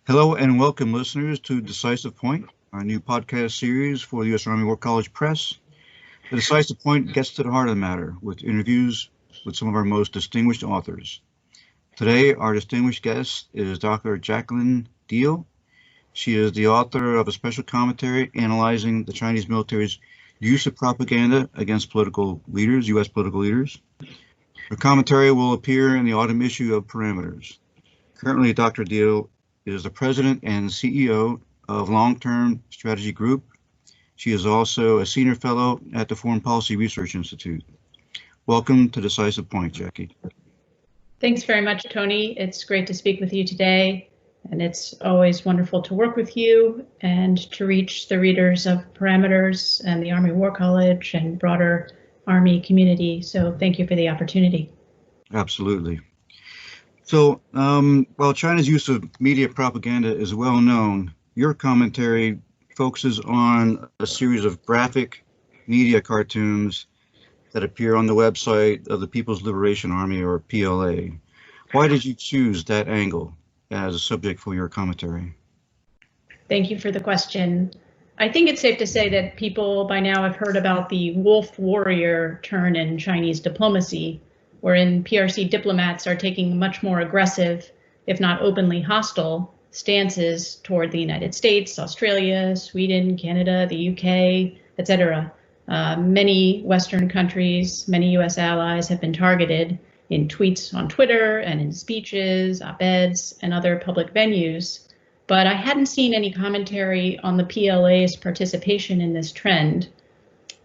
Hello and welcome, listeners, to Decisive Point, our new podcast series for the U.S. Army War College Press. The Decisive Point gets to the heart of the matter with interviews with some of our most distinguished authors. Today, our distinguished guest is Dr. Jacqueline Deal. She is the author of a special commentary analyzing the Chinese military's use of propaganda against political leaders, U.S. political leaders. Her commentary will appear in the autumn issue of Parameters. Currently, Dr. Deal is the president and CEO of Long-Term Strategy Group. She is also a senior fellow at the Foreign Policy Research Institute. Welcome to Decisive Point, Jackie. Thanks very much, Tony. It's great to speak with you today, and it's always wonderful to work with you and to reach the readers of Parameters and the Army War College and broader Army community. So thank you for the opportunity. Absolutely. So while China's use of media propaganda is well known, your commentary focuses on a series of graphic media cartoons that appear on the website of the People's Liberation Army, or PLA. Why did you choose that angle as a subject for your commentary? Thank you for the question. I think it's safe to say that people by now have heard about the wolf warrior turn in Chinese diplomacy, wherein PRC diplomats are taking much more aggressive, if not openly hostile, stances toward the United States, Australia, Sweden, Canada, the UK, etc. Many Western countries, many US allies have been targeted in tweets on Twitter and in speeches, op-eds, and other public venues. But I hadn't seen any commentary on the PLA's participation in this trend.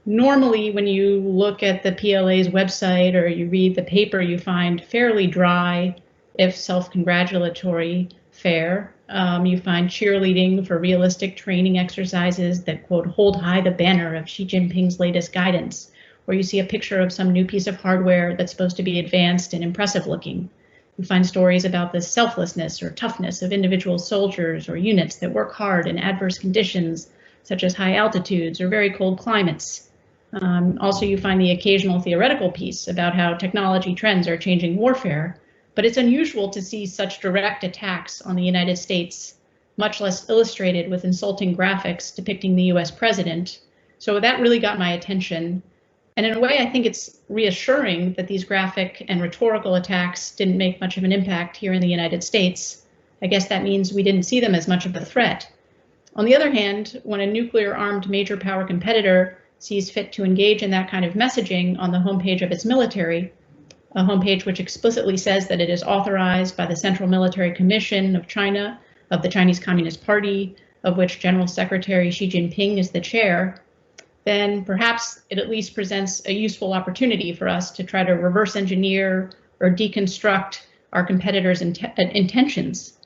Normally, when you look at the PLA's website or you read the paper, you find fairly dry, if self-congratulatory, fare. You find cheerleading for realistic training exercises that, quote, hold high the banner of Xi Jinping's latest guidance, or you see a picture of some new piece of hardware that's supposed to be advanced and impressive looking. You find stories about the selflessness or toughness of individual soldiers or units that work hard in adverse conditions, such as high altitudes or very cold climates. Also, you find the occasional theoretical piece about how technology trends are changing warfare, but it's unusual to see such direct attacks on the United States, much less illustrated with insulting graphics depicting the US president. So that really got my attention. And in a way, I think it's reassuring that these graphic and rhetorical attacks didn't make much of an impact here in the United States. I guess that means we didn't see them as much of a threat. On the other hand, when a nuclear-armed major power competitor sees fit to engage in that kind of messaging on the homepage of its military, a homepage which explicitly says that it is authorized by the Central Military Commission of China, of the Chinese Communist Party, of which General Secretary Xi Jinping is the chair, then perhaps it at least presents a useful opportunity for us to try to reverse engineer or deconstruct our competitors' intentions.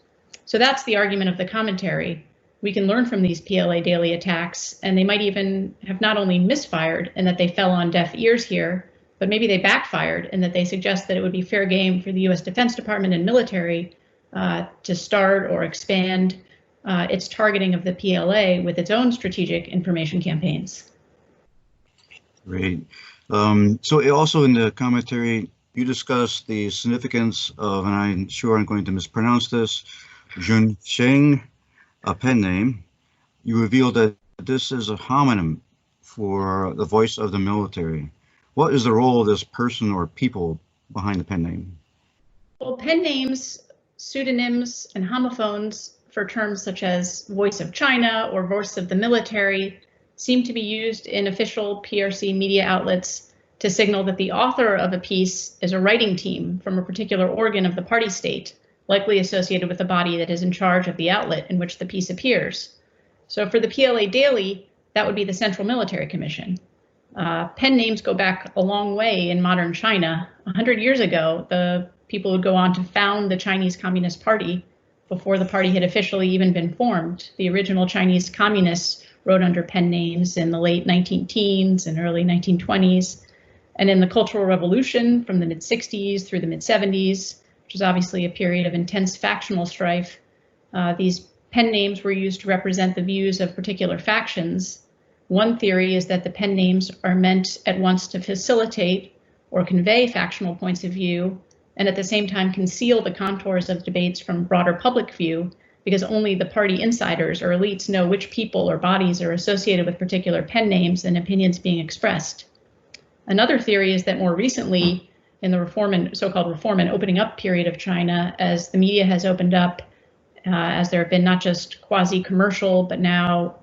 So that's the argument of the commentary. We can learn from these PLA daily attacks, and they might even have not only misfired in that they fell on deaf ears here, but maybe they backfired in that they suggest that it would be fair game for the US Defense Department and military to start or expand its targeting of the PLA with its own strategic information campaigns. Great. So also in the commentary, you discuss the significance of, and I'm sure I'm going to mispronounce this, Junsheng, a pen name. You reveal that this is a homonym for the voice of the military. What is the role of this person or people behind the pen name? Well, pen names, pseudonyms, and homophones for terms such as voice of China or voice of the military seem to be used in official PRC media outlets to signal that the author of a piece is a writing team from a particular organ of the party state, likely associated with the body that is in charge of the outlet in which the piece appears. So for the PLA Daily, that would be the Central Military Commission. Pen names go back a long way in modern China. 100 years ago, the people would go on to found the Chinese Communist Party before the party had officially even been formed. The original Chinese communists wrote under pen names in the late 19-teens and early 1920s. And in the Cultural Revolution from the mid-60s through the mid-70s, which is obviously a period of intense factional strife, these pen names were used to represent the views of particular factions. One theory is that the pen names are meant at once to facilitate or convey factional points of view, and at the same time conceal the contours of debates from broader public view, because only the party insiders or elites know which people or bodies are associated with particular pen names and opinions being expressed. Another theory is that more recently, in the so-called reform and opening up period of China, as the media has opened up, as there have been not just quasi-commercial, but now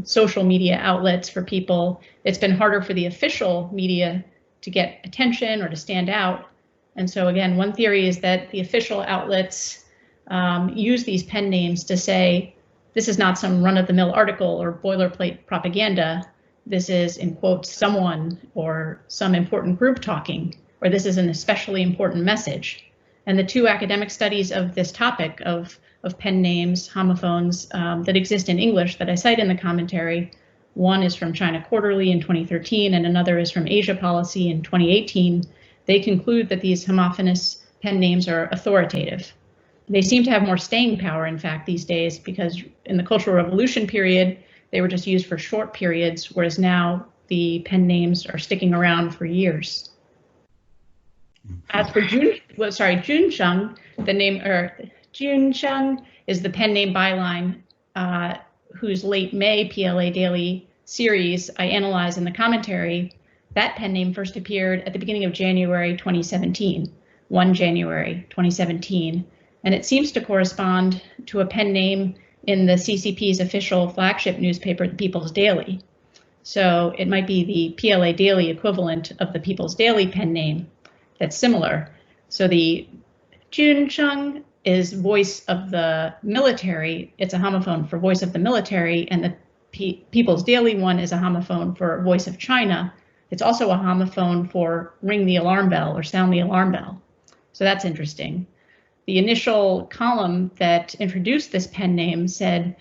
social media outlets for people, it's been harder for the official media to get attention or to stand out. And so again, one theory is that the official outlets use these pen names to say, this is not some run-of-the-mill article or boilerplate propaganda. This is, in quotes, someone or some important group talking, or this is an especially important message. And the two academic studies of this topic of pen names, homophones, that exist in English that I cite in the commentary, one is from China Quarterly in 2013 and another is from Asia Policy in 2018. They conclude that these homophonous pen names are authoritative. They seem to have more staying power, in fact, these days, because in the Cultural Revolution period, they were just used for short periods, whereas now the pen names are sticking around for years. As for Junsheng, the name, Junsheng is the pen name byline whose late May PLA Daily series I analyze in the commentary. That pen name first appeared at the beginning of January 2017, 1 January 2017, and it seems to correspond to a pen name in the CCP's official flagship newspaper, the People's Daily. So it might be the PLA Daily equivalent of the People's Daily pen name that's similar. So the Junsheng is voice of the military. It's a homophone for voice of the military, and the People's Daily one is a homophone for voice of China. It's also a homophone for ring the alarm bell or sound the alarm bell. So that's interesting. The initial column that introduced this pen name said,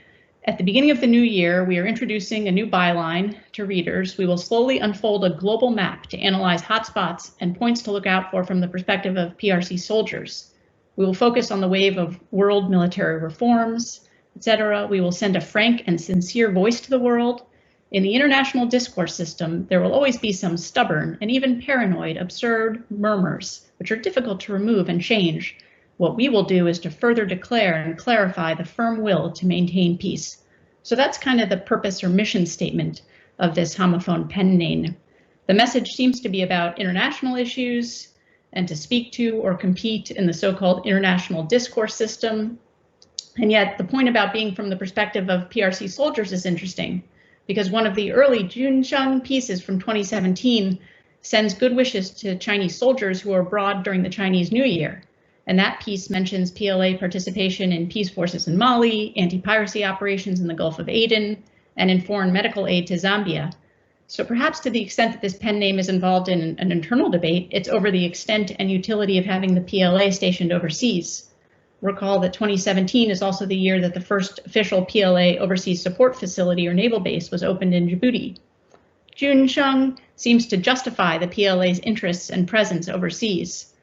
at the beginning of the new year, we are introducing a new byline to readers. We will slowly unfold a global map to analyze hotspots and points to look out for from the perspective of PRC soldiers. We will focus on the wave of world military reforms, etc. We will send a frank and sincere voice to the world. In the international discourse system, there will always be some stubborn and even paranoid, absurd murmurs, which are difficult to remove and change. What we will do is to further declare and clarify the firm will to maintain peace. So that's kind of the purpose or mission statement of this homophone pen name. The message seems to be about international issues and to speak to or compete in the so-called international discourse system. And yet the point about being from the perspective of PRC soldiers is interesting, because one of the early Junsheng pieces from 2017 sends good wishes to Chinese soldiers who are abroad during the Chinese New Year. And that piece mentions PLA participation in peace forces in Mali, anti-piracy operations in the Gulf of Aden, and in foreign medical aid to Zambia. So perhaps to the extent that this pen name is involved in an internal debate, it's over the extent and utility of having the PLA stationed overseas. Recall that 2017 is also the year that the first official PLA overseas support facility or naval base was opened in Djibouti. Junsheng seems to justify the PLA's interests and presence overseas.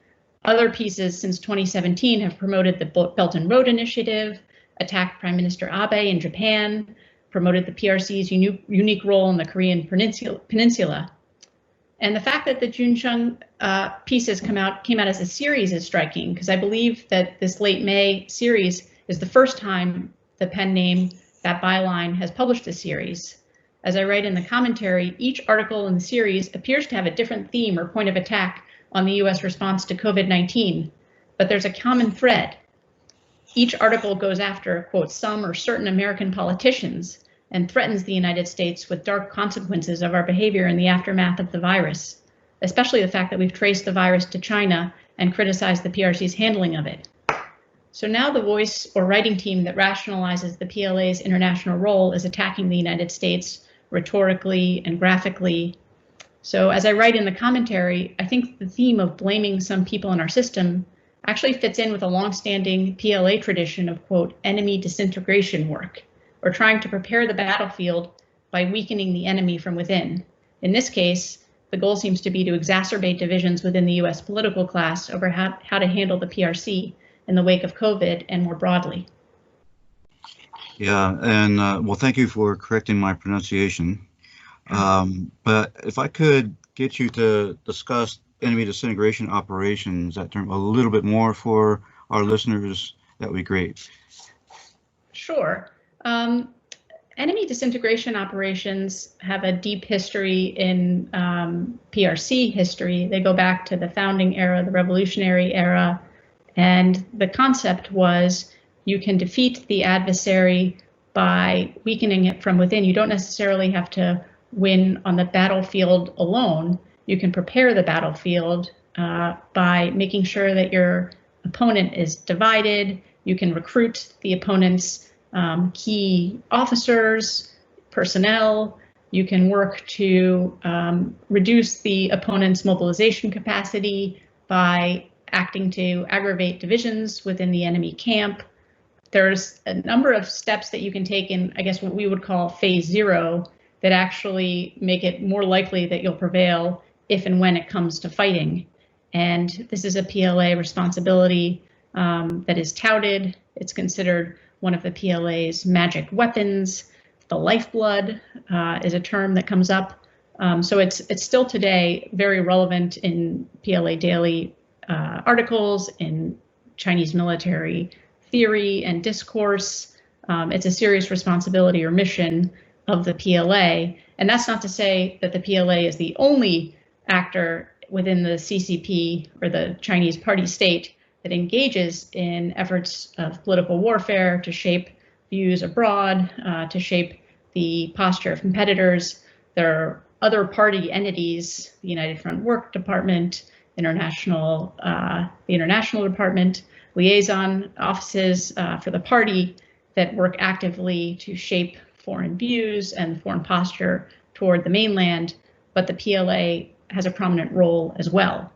Other pieces since 2017 have promoted the Belt and Road Initiative, attacked Prime Minister Abe in Japan, promoted the PRC's unique role in the Korean Peninsula. And the fact that the Junsheng pieces came out as a series is striking, because I believe that this late May series is the first time the pen name, that byline, has published a series. As I write in the commentary, each article in the series appears to have a different theme or point of attack on the US response to COVID-19, but there's a common thread. Each article goes after, quote, some or certain American politicians and threatens the United States with dark consequences of our behavior in the aftermath of the virus, especially the fact that we've traced the virus to China and criticized the PRC's handling of it. So now the voice or writing team that rationalizes the PLA's international role is attacking the United States rhetorically and graphically. So as I write in the commentary, I think the theme of blaming some people in our system actually fits in with a longstanding PLA tradition of, quote, enemy disintegration work, or trying to prepare the battlefield by weakening the enemy from within. In this case, the goal seems to be to exacerbate divisions within the US political class over how to handle the PRC in the wake of COVID and more broadly. Yeah, and well, thank you for correcting my pronunciation. But if I could get you to discuss enemy disintegration operations, that term, a little bit more for our listeners, that would be great. Sure. Enemy disintegration operations have a deep history in PRC history. They go back to the founding era, the revolutionary era, and the concept was you can defeat the adversary by weakening it from within. You don't necessarily have to win on the battlefield alone. You can prepare the battlefield by making sure that your opponent is divided. You can recruit the opponent's key officers, personnel. You can work to reduce the opponent's mobilization capacity by acting to aggravate divisions within the enemy camp. There's a number of steps that you can take in, I guess, what we would call phase 0 that actually make it more likely that you'll prevail if and when it comes to fighting. And this is a PLA responsibility that is touted. It's considered one of the PLA's magic weapons. The lifeblood is a term that comes up. So it's still today very relevant in PLA daily articles, in Chinese military theory and discourse. It's a serious responsibility or mission of the PLA. And that's not to say that the PLA is the only actor within the CCP or the Chinese party state that engages in efforts of political warfare to shape views abroad, to shape the posture of competitors. There are other party entities, the United Front Work Department, the International Department, liaison offices for the party that work actively to shape foreign views and foreign posture toward the mainland, but the PLA has a prominent role as well.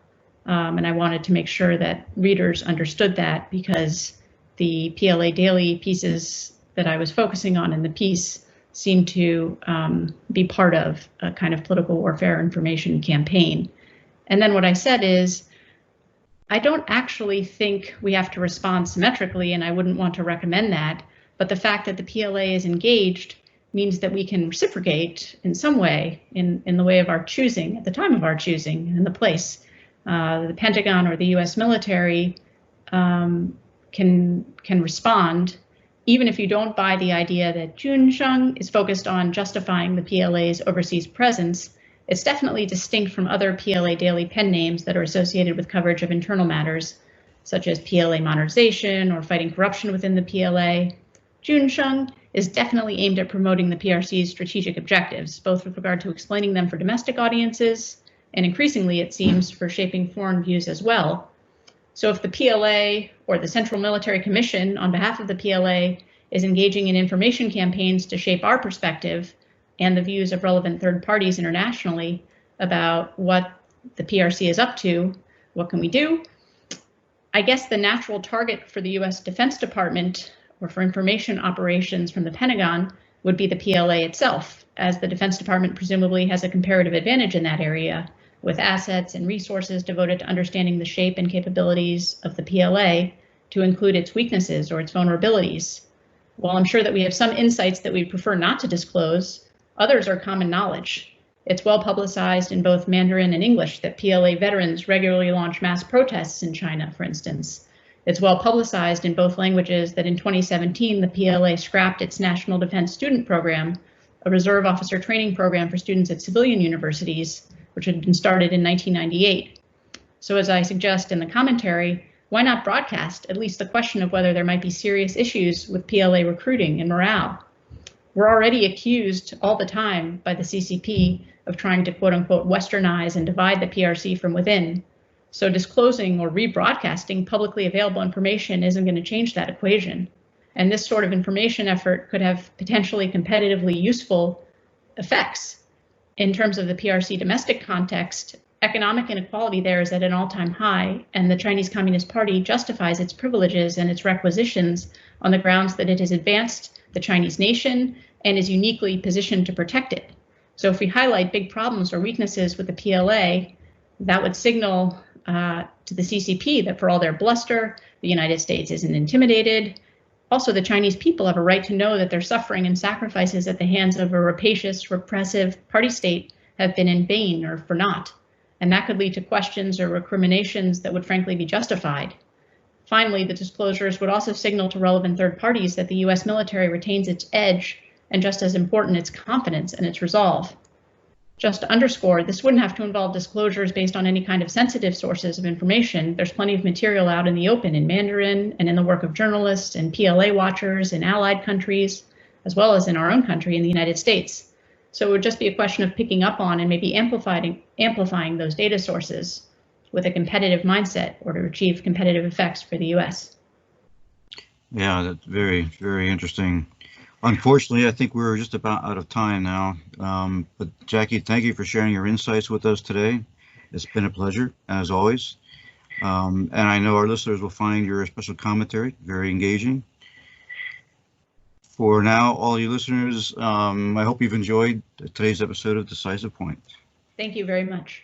And I wanted to make sure that readers understood that, because the PLA daily pieces that I was focusing on in the piece seem to be part of a kind of political warfare information campaign. And then what I said is, I don't actually think we have to respond symmetrically, and I wouldn't want to recommend that. But the fact that the PLA is engaged means that we can reciprocate in some way, in the way of our choosing, at the time of our choosing, in the place. The Pentagon or the US military can respond, even if you don't buy the idea that Junsheng is focused on justifying the PLA's overseas presence. It's definitely distinct from other PLA daily pen names that are associated with coverage of internal matters, such as PLA modernization or fighting corruption within the PLA. Junsheng is definitely aimed at promoting the PRC's strategic objectives, both with regard to explaining them for domestic audiences and increasingly, it seems, for shaping foreign views as well. So if the PLA or the Central Military Commission on behalf of the PLA is engaging in information campaigns to shape our perspective and the views of relevant third parties internationally about what the PRC is up to, what can we do? I guess the natural target for the US Defense Department or for information operations from the Pentagon would be the PLA itself, as the Defense Department presumably has a comparative advantage in that area, with assets and resources devoted to understanding the shape and capabilities of the PLA to include its weaknesses or its vulnerabilities. While I'm sure that we have some insights that we prefer not to disclose, others are common knowledge. It's well publicized in both Mandarin and English that PLA veterans regularly launch mass protests in China, for instance. It's well publicized in both languages that in 2017, the PLA scrapped its National Defense Student Program, a reserve officer training program for students at civilian universities, which had been started in 1998. So as I suggest in the commentary, why not broadcast at least the question of whether there might be serious issues with PLA recruiting and morale? We're already accused all the time by the CCP of trying to quote unquote westernize and divide the PRC from within. So disclosing or rebroadcasting publicly available information isn't going to change that equation. And this sort of information effort could have potentially competitively useful effects. In terms of the PRC domestic context, economic inequality there is at an all-time high, and the Chinese Communist Party justifies its privileges and its requisitions on the grounds that it has advanced the Chinese nation and is uniquely positioned to protect it. So if we highlight big problems or weaknesses with the PLA, that would signal to the CCP that for all their bluster, the United States isn't intimidated. Also, the Chinese people have a right to know that their suffering and sacrifices at the hands of a rapacious, repressive party state have been in vain or for naught. And that could lead to questions or recriminations that would frankly be justified. Finally, the disclosures would also signal to relevant third parties that the U.S. military retains its edge and, just as important, its confidence and its resolve. Just to underscore, this wouldn't have to involve disclosures based on any kind of sensitive sources of information. There's plenty of material out in the open in Mandarin and in the work of journalists and PLA watchers in allied countries, as well as in our own country in the United States. So it would just be a question of picking up on and maybe amplifying those data sources with a competitive mindset or to achieve competitive effects for the US. Yeah, that's very, very interesting. Unfortunately, I think we're just about out of time now. But Jackie, thank you for sharing your insights with us today. It's been a pleasure, as always. And I know our listeners will find your special commentary very engaging. For now, all you listeners, I hope you've enjoyed today's episode of Decisive Point. Thank you very much.